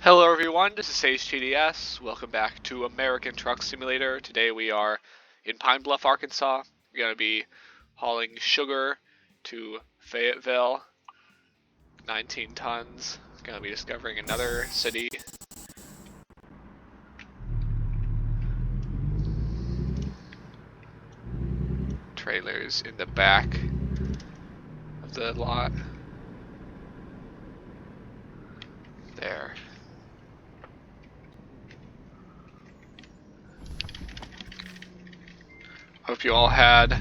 Hello everyone, this is SiSL. Welcome back to American Truck Simulator. Today we are in Pine Bluff, Arkansas. We're going to be hauling sugar to Fayetteville, 19 tons. Going to be discovering another city. Trailers in the back of the lot. There. Hope you all had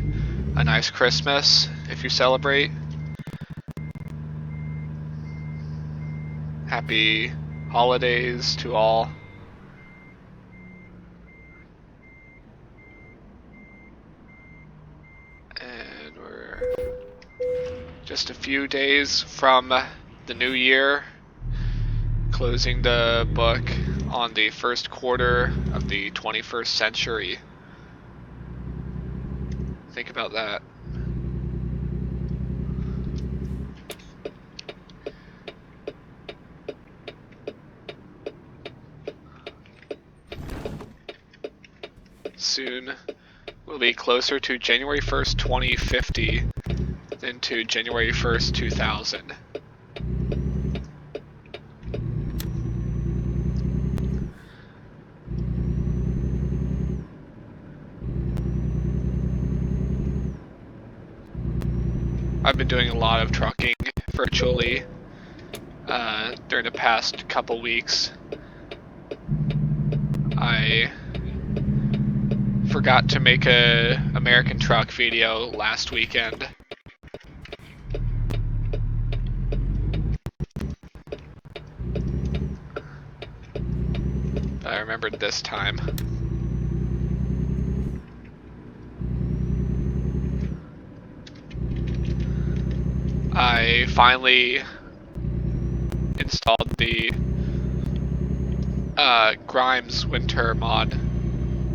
a nice Christmas if you celebrate. Happy holidays to all. And we're just a few days from the new year, closing the book on the first quarter of the 21st century. Think about that. Soon we'll be closer to January 1st, 2050 than to January 1st, 2000. I've been doing a lot of trucking virtually during the past couple weeks. I forgot to make a American truck video last weekend. But I remembered this time. I finally installed the Grimes winter mod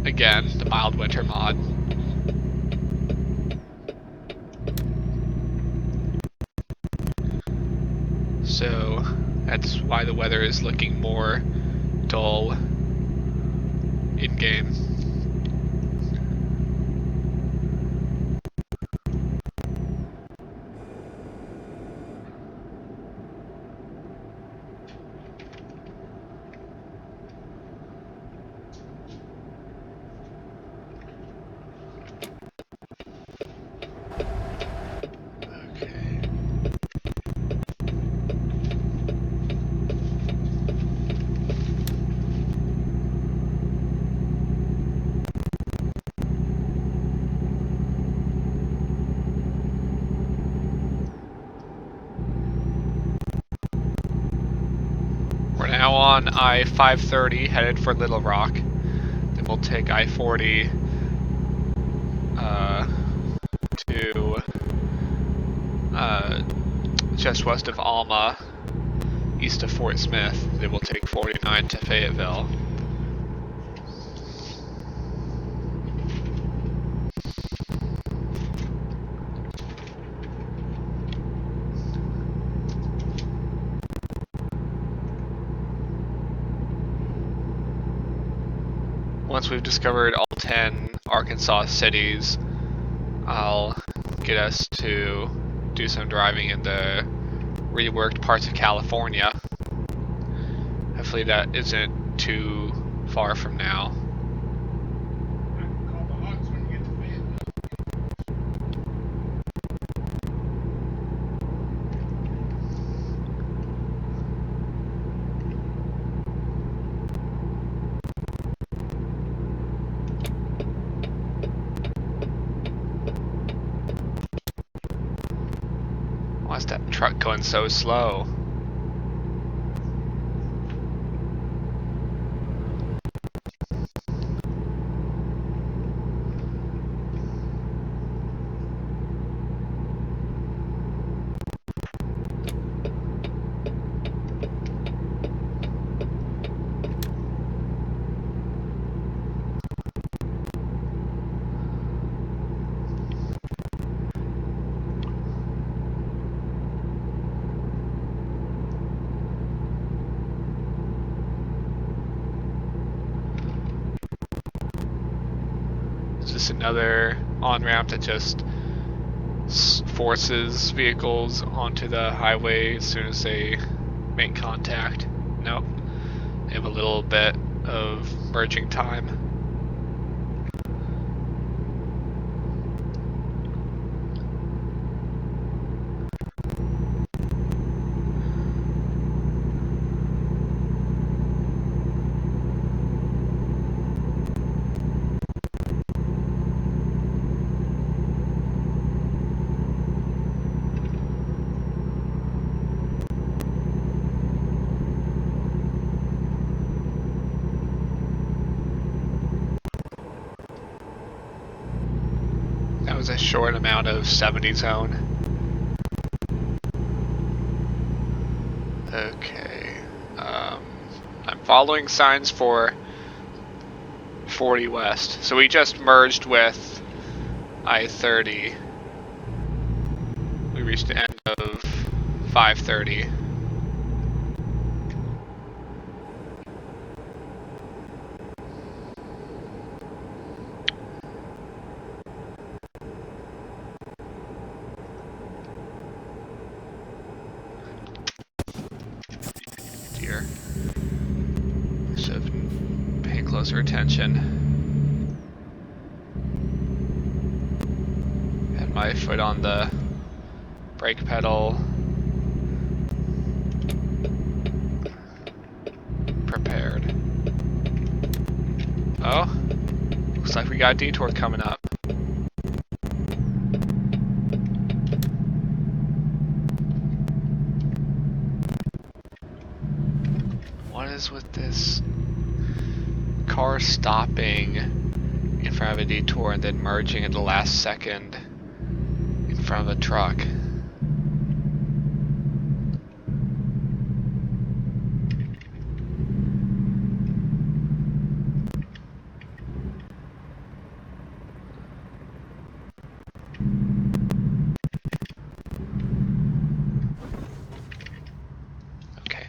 again, the mild winter mod. So that's why the weather is looking more dull in-game. We're now on I-530 headed for Little Rock. Then we'll take I-40 to just west of Alma, east of Fort Smith. Then we'll take 49 to Fayetteville. Once we've discovered all 10 Arkansas cities, I'll get us to do some driving in the reworked parts of California. Hopefully that isn't too far from now. Why is that truck going so slow? introduce another on-ramp that just forces vehicles onto the highway as soon as they make contact. Nope. They have a little bit of merging time. That was a short amount of 70 zone. Okay. I'm following signs for 40 west. So we just merged with I-30. We reached the end of 530. Dear. Should have paid closer attention. Had my foot on the brake pedal. Prepared. Oh, looks like we got a detour coming up. What is with this car stopping in front of a detour and then merging at the last second in front of a truck? Okay.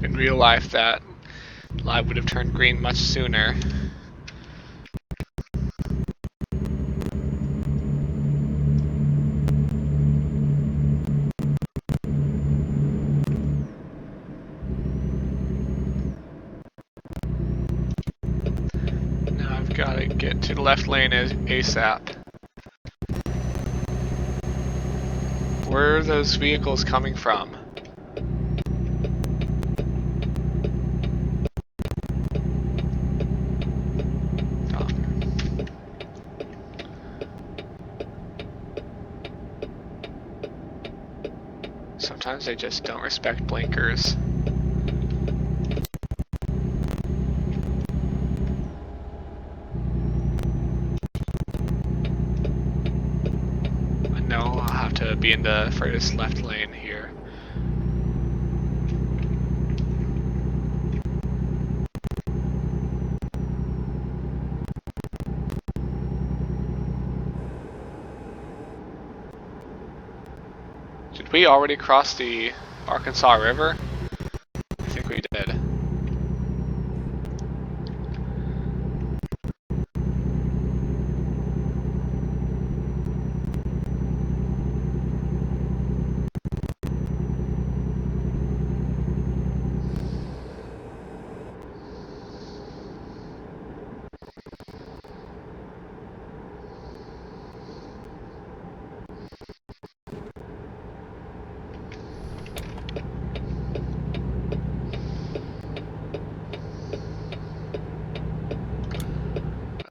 In real life, that light would have turned green much sooner. Now I've got to get to the left lane ASAP. Where are those vehicles coming from? Sometimes they just don't respect blinkers. I know I'll have to be in the furthest left lane here. Did we already cross the Arkansas River? I think we did.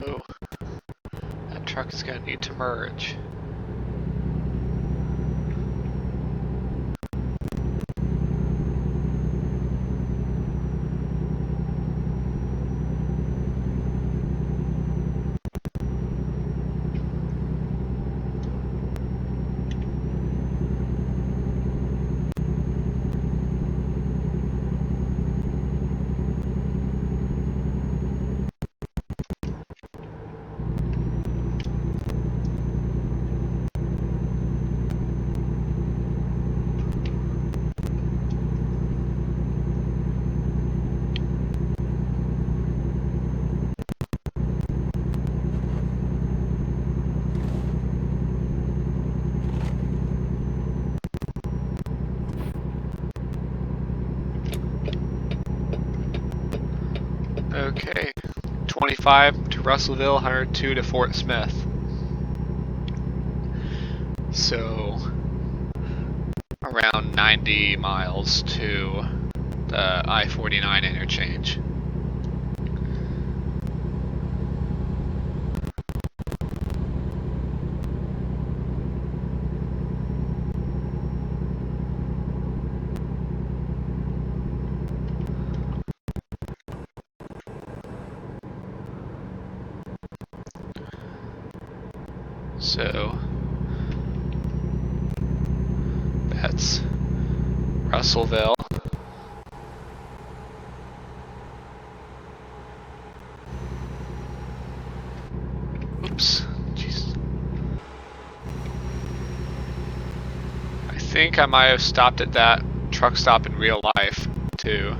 Oh, that truck is gonna need to merge. 125 to Russellville, 102 to Fort Smith. So around 90 miles to the I-49 interchange. So that's Russellville. Oops, jeez. I think I might have stopped at that truck stop in real life to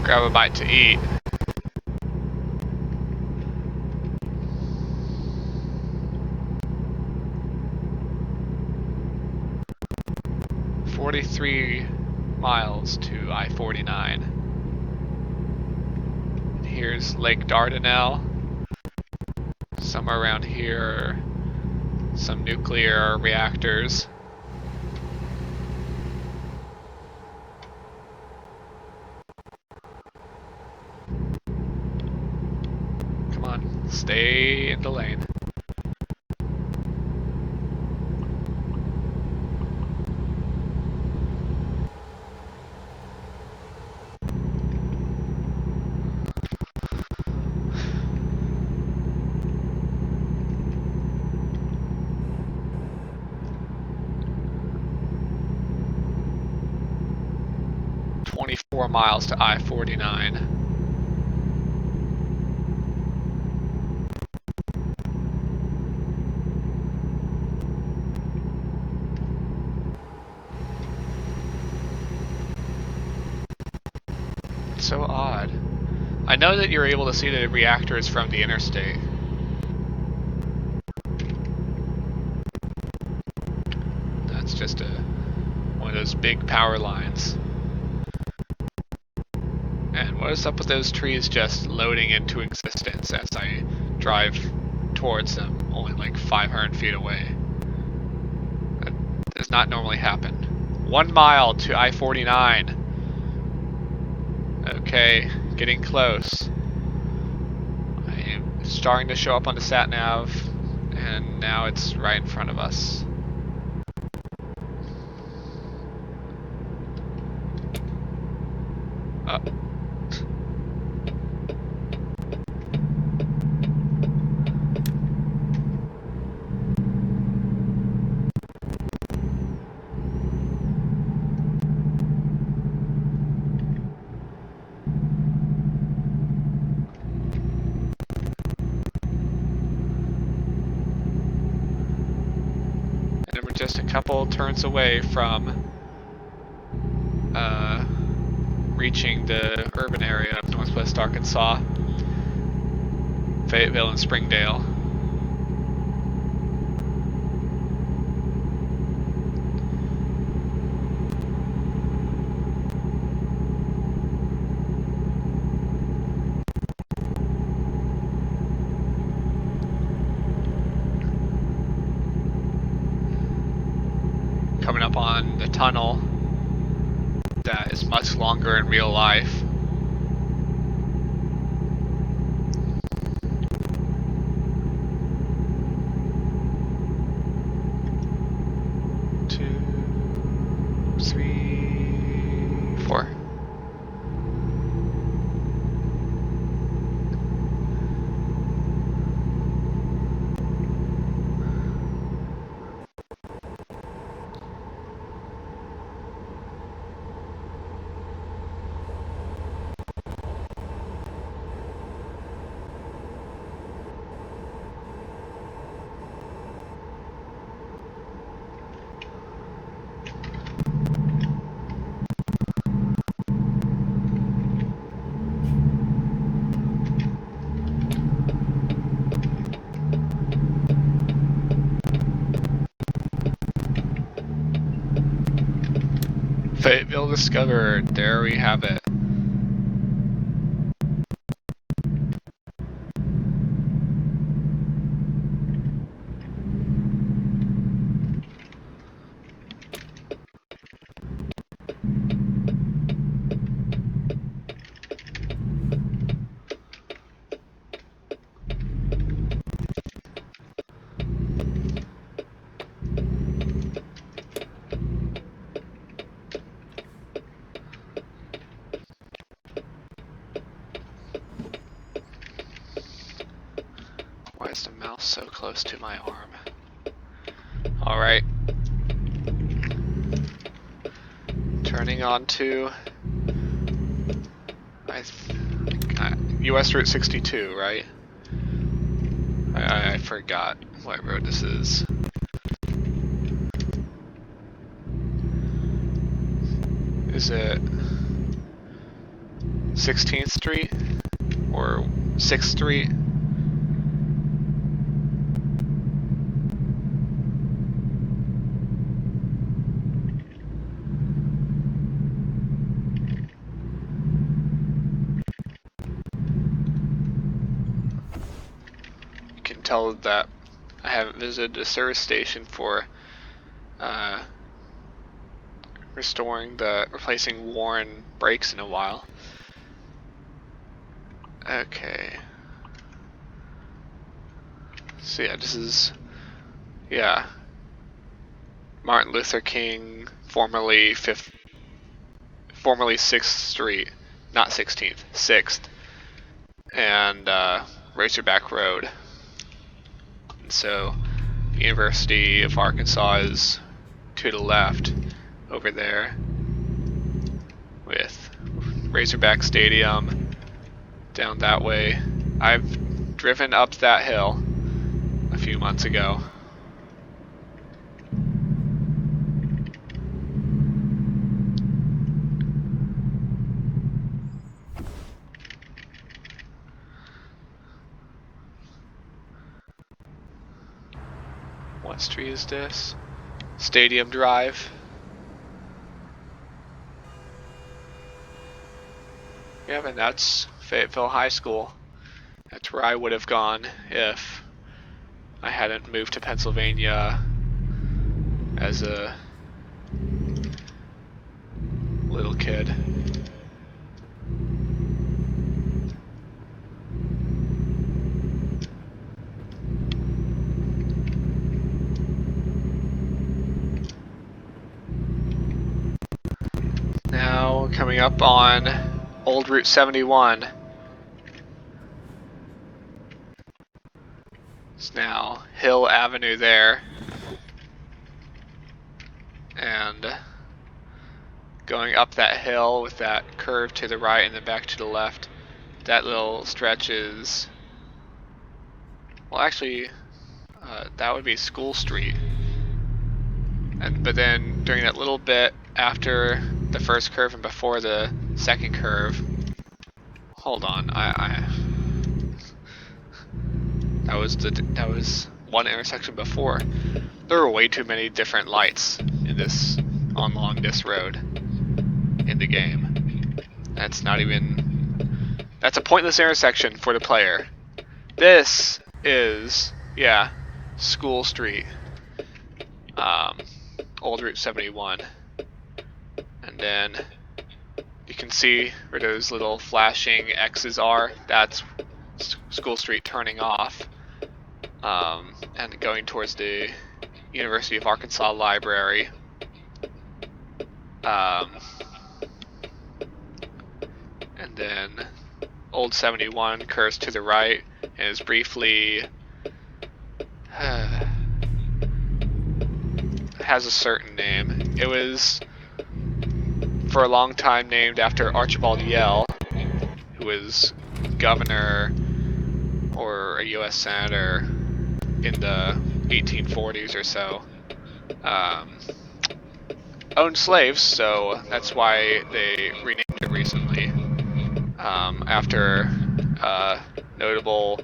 grab a bite to eat. "43 miles to I-49. Here's Lake Dardanelle. Somewhere around here, some nuclear reactors. Come on, stay in the lane. "24 miles to I-49. So odd. I know that you're able to see the reactors from the interstate. That's just one of those big power lines. And what is up with those trees just loading into existence as I drive towards them, only like 500 feet away? That does not normally happen. 1 mile to I-49. Okay, getting close. I am starting to show up on the sat nav, and now it's right in front of us. And we're just a couple turns away from reaching the urban area of Northwest Arkansas, Fayetteville and Springdale. Coming up on the tunnel that is much longer in real life. Two, three, four. Fayetteville discovered. There we have it. Why is the mouse so close to my arm? Alright. Turning on to US Route 62, right? I forgot what road this is. Is it 16th Street or 6th Street? You can tell that I haven't visited a service station for replacing worn brakes in a while. Okay. So yeah, this is, yeah, Martin Luther King, formerly 6th Street, not 16th, 6th, and Razorback Road. And so, University of Arkansas is to the left over there, with Razorback Stadium down that way. I've driven up that hill a few months ago. What street is this? Stadium Drive. Yeah, and that's Fayetteville High School. That's where I would have gone if I hadn't moved to Pennsylvania as a little kid. Now coming up on Old Route 71. It's now Hill Avenue there. And going up that hill with that curve to the right and then back to the left, that little stretch is, well actually, that would be School Street. But then during that little bit after the first curve and before the second curve, hold on, that was one intersection before. There were way too many different lights in this on this road in the game. That's a pointless intersection for the player. This is, yeah, School Street, Old Route 71. And then you can see where those little flashing X's are. That's School Street turning off, and going towards the University of Arkansas Library. And then Old 71 curves to the right and is briefly has a certain name. It was for a long time named after Archibald Yell, who was governor or a U.S. senator in the 1840s or so. Owned slaves, so that's why they renamed it recently, after notable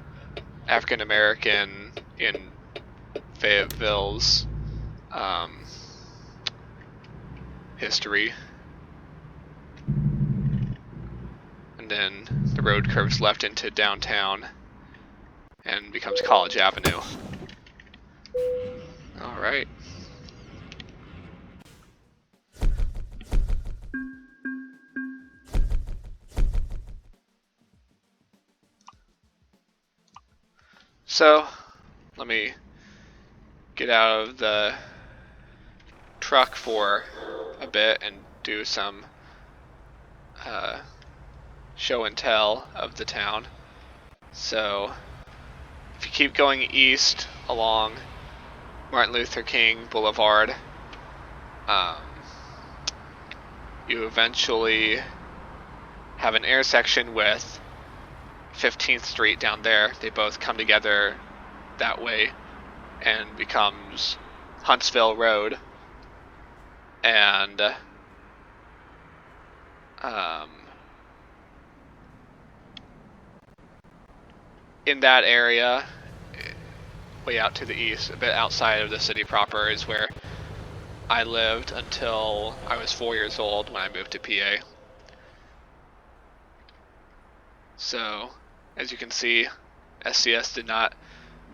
African American in Fayetteville's history. And then the road curves left into downtown and becomes College Avenue. Alright. So, let me get out of the truck for a bit and do some show and tell of the town. So, if you keep going east along Martin Luther King Boulevard, you eventually have an intersection with 15th Street down there. They both come together that way and becomes Huntsville Road. And in that area, way out to the east, a bit outside of the city proper, is where I lived until I was 4 years old when I moved to PA. So, as you can see, SCS did not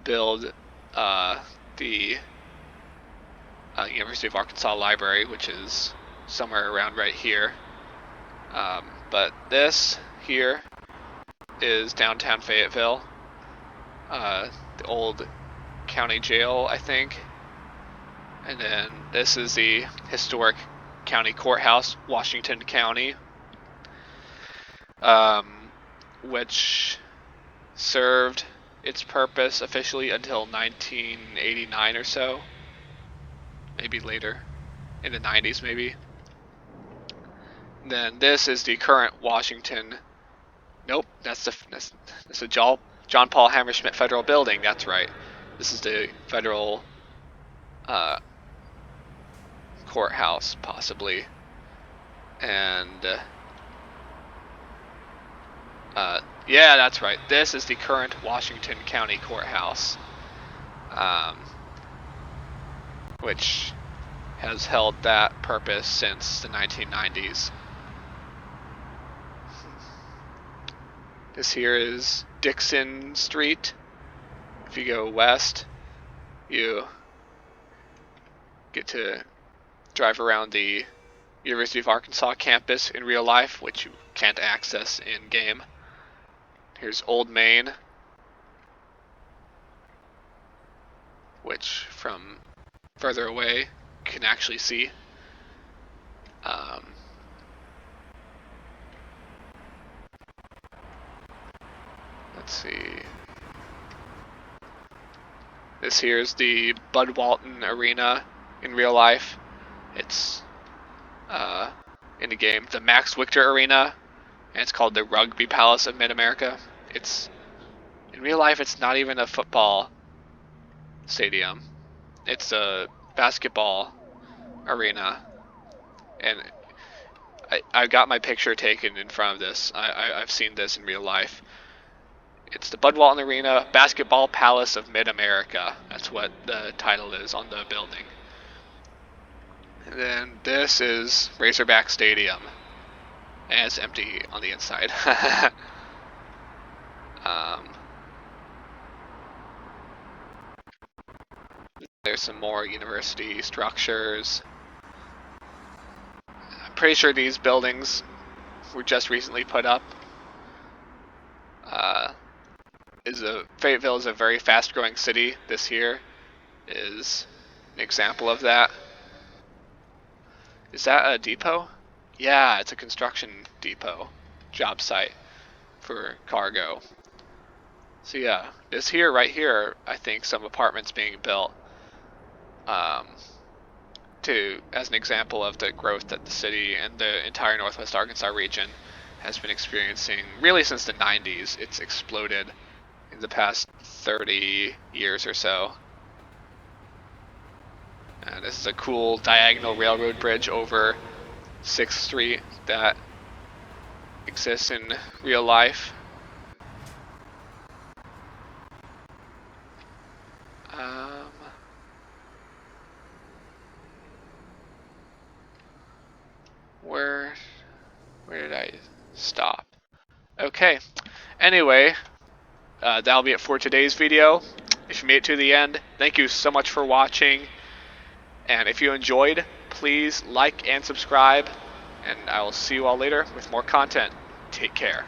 build the University of Arkansas Library, which is somewhere around right here. But this here is downtown Fayetteville, the old county jail, I think. And then this is the historic county courthouse, Washington County, which served its purpose officially until 1989 or so, maybe later, in the 90s maybe. Then this is the current Washington. Nope, that's the John Paul Hammerschmidt Federal Building. That's right. This is the federal courthouse, possibly, and yeah, that's right. This is the current Washington County Courthouse, which has held that purpose since the 1990s. This here is Dixon Street. If you go west, you get to drive around the University of Arkansas campus in real life, which you can't access in game. Here's Old Main, which from further away you can actually see. Let's see. This here is the Bud Walton Arena in real life. It's in the game the Max Victor Arena, and it's called the Rugby Palace of Mid-America. It's in real life, it's not even a football stadium. It's a basketball arena, and I got my picture taken in front of this. I've seen this in real life. It's the Bud Walton Arena Basketball Palace of Mid-America. That's what the title is on the building. And then this is Razorback Stadium, and it's empty on the inside. There's some more university structures. I'm pretty sure these buildings were just recently put up. Fayetteville is a very fast-growing city. This here is an example of that. Is that a depot? Yeah, it's a construction depot, job site for cargo. So yeah, this here, right here, I think some apartments being built as an example of the growth that the city and the entire Northwest Arkansas region has been experiencing really since the 90s. It's exploded in the past 30 years or so. And this is a cool diagonal railroad bridge over 6th Street that exists in real life. Where did I stop? Okay. Anyway, that'll be it for today's video. If you made it to the end, thank you so much for watching. And if you enjoyed, please like and subscribe. And I will see you all later with more content. Take care.